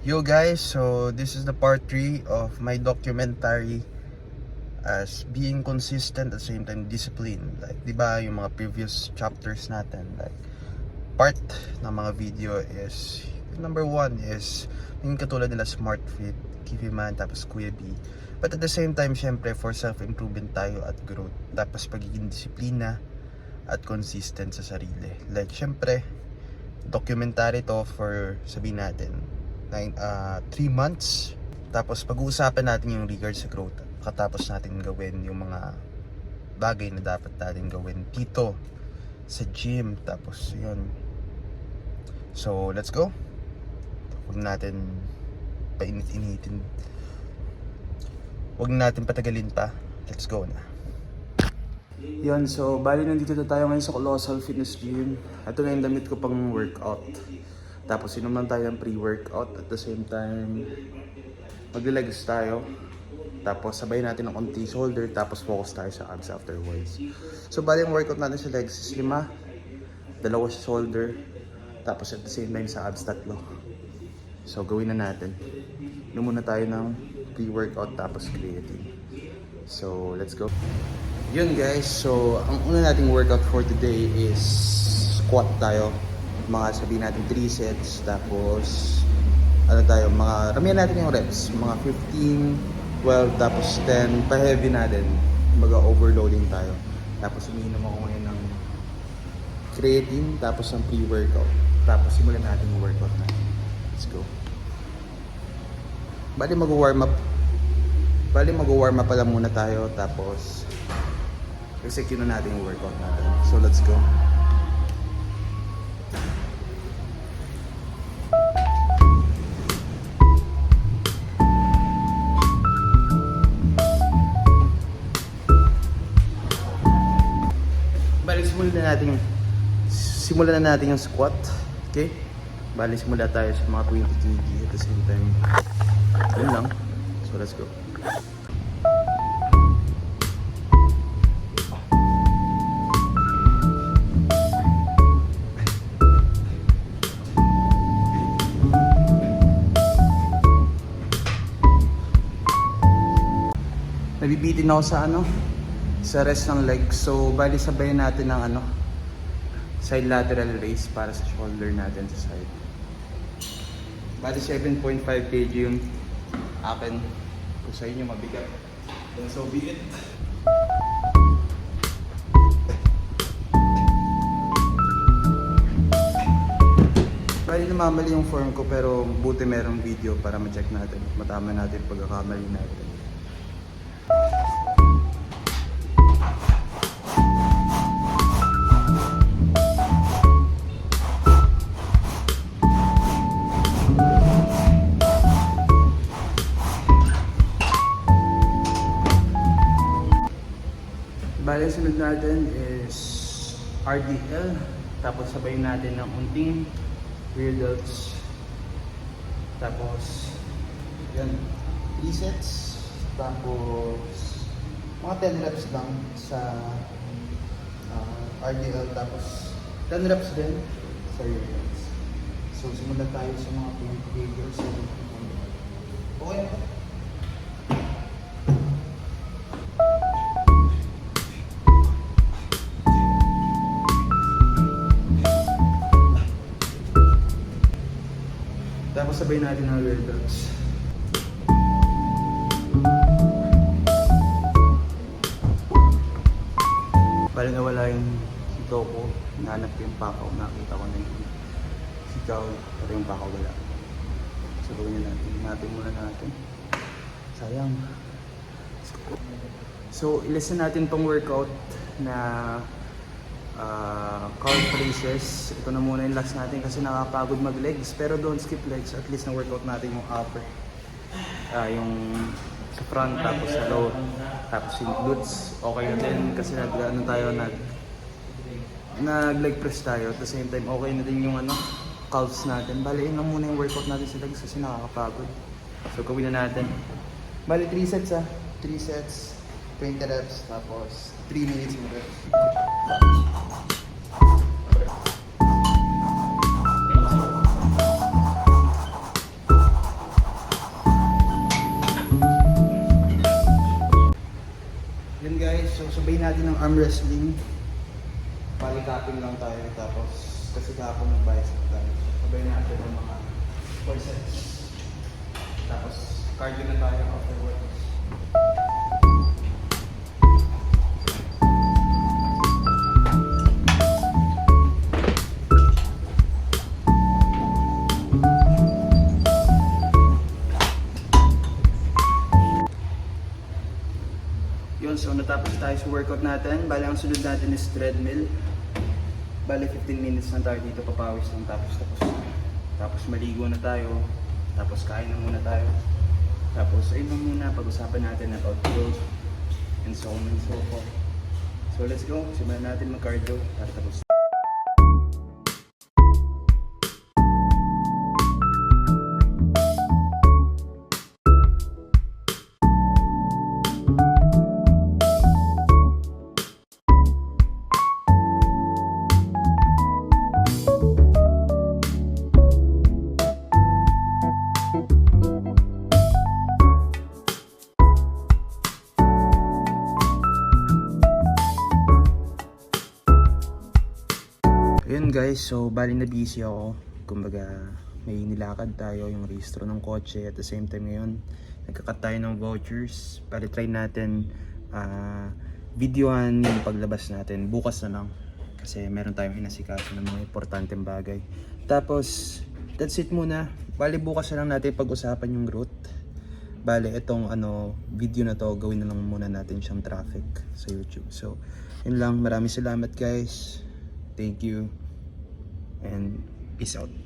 Yo guys, so this is the part 3 of my documentary as being consistent at the same time disciplined. Like, di ba yung mga previous chapters natin, like part ng mga video is number 1 is yung katulad nila Smart Fit, Kiwi Man, tapos Kuya B. But at the same time, syempre for self-improvement tayo at growth. Tapos pagiging disiplina at consistent sa sarili. Like, syempre documentary to for sabihin natin 3 months. Tapos pag-uusapan natin yung regards sa growth. Katapos natin gawin yung mga bagay na dapat natin gawin dito sa gym. Tapos yun. So let's go. Huwag natin painit-initin. Huwag natin patagalin pa. Let's go na. Yun, so bali nandito na tayo ngayon sa Colossal Fitness Gym. Ito na yung damit ko pang workout. Tapos inuman tayo ng pre-workout. At the same time, mag-legs tayo. Tapos sabay natin ng konti shoulder. Tapos focus tayo sa abs afterwards. So bali yung workout natin sa legs is 5, 2 sa shoulder. Tapos at the same time sa abs 3. So gawin na natin. Inom muna tayo ng pre-workout tapos creatine. So let's go. Yun guys, so ang una nating workout for today is squat tayo. Mga sabihin natin 3 sets, tapos ano tayo, mga ramihan natin yung reps, mga 15, 12, tapos 10, pa-heavy natin, mga overloading tayo. Tapos umiinom ako ngayon ng creatine, tapos ng pre-workout. Tapos simulan natin yung workout natin. Let's go. Bali mag-warm up pala muna tayo, tapos execute na natin yung workout natin. So let's go. Balik simulan na natin yung squat. Okay? Bali simula tayo sa mga 20 kg at the same time. Yun lang. So let's go. Nabibitin ako sa rest ng legs. So bali sabayan natin ng side lateral raise para sa shoulder natin sa side. Bali 7.5 kg yung akin. Kung sa inyo mabigat, then so be it. Bali namamali yung form ko, pero buti merong video para ma-check natin. Matama natin pagkakamali natin. Bali, sunod natin is RDL. Tapos sabayin natin ng unting rear delts. Tapos, yan, 3 sets. Tapos, mga 10 reps lang sa RDL. Tapos, 10 reps din sa rear delts. So, simulan tayo sa mga behaviors. Okay. Tapos sabay natin ang rear delts. Bali nawala yung sikaw ko. Nahanap ko yung pakaw. Nakita ko na yung sikaw. Pero yung pakaw wala. So gawin natin muna natin. Sayang. So ilisten natin tong workout na calf raises. Ito na muna yung last natin kasi nakapagod mag legs, pero don't skip legs. At least na workout natin yung upper, yung sa front, tapos sa lower, tapos yung glutes okay na din kasi nag leg press tayo. At the same time okay na din yung calves natin. Bali yun na muna yung workout natin sa legs kasi nakakapagod. So gawin na natin. Bali 3 sets 3 sets, 20 reps, tapos 3 minutes mo reps. natin ng arm wrestling. Palikapin lang tayo tapos kasi kahapon mag-bicep tayo. Sabayin natin ang mga 4 sets. Tapos cardio na tayo afterwards. Yun, so natapos tayo sa workout natin. Bali, ang sunod natin is treadmill. Bali, 15 minutes lang tayo dito, papawis lang tapos maligo na tayo. Tapos kain na muna tayo. Tapos ayun lang muna, pag-usapan natin about growth and so on and so forth. So let's go, simulan natin mag-cardio para tapos. Ayun guys, so bali na busy ako. Kumbaga may nilakad tayo, yung registro ng kotse. At the same time ngayon, nagkakat tayo ng vouchers. Bali try natin videohan yung paglabas natin. Bukas na lang. Kasi meron tayong inasikaso ng mga importanteng bagay. Tapos, that's it muna. Bali bukas na lang natin pag-usapan yung growth. Bali itong video na to, gawin na lang muna natin siyang traffic sa YouTube. So, yun lang. Maraming salamat guys. Thank you. And peace out.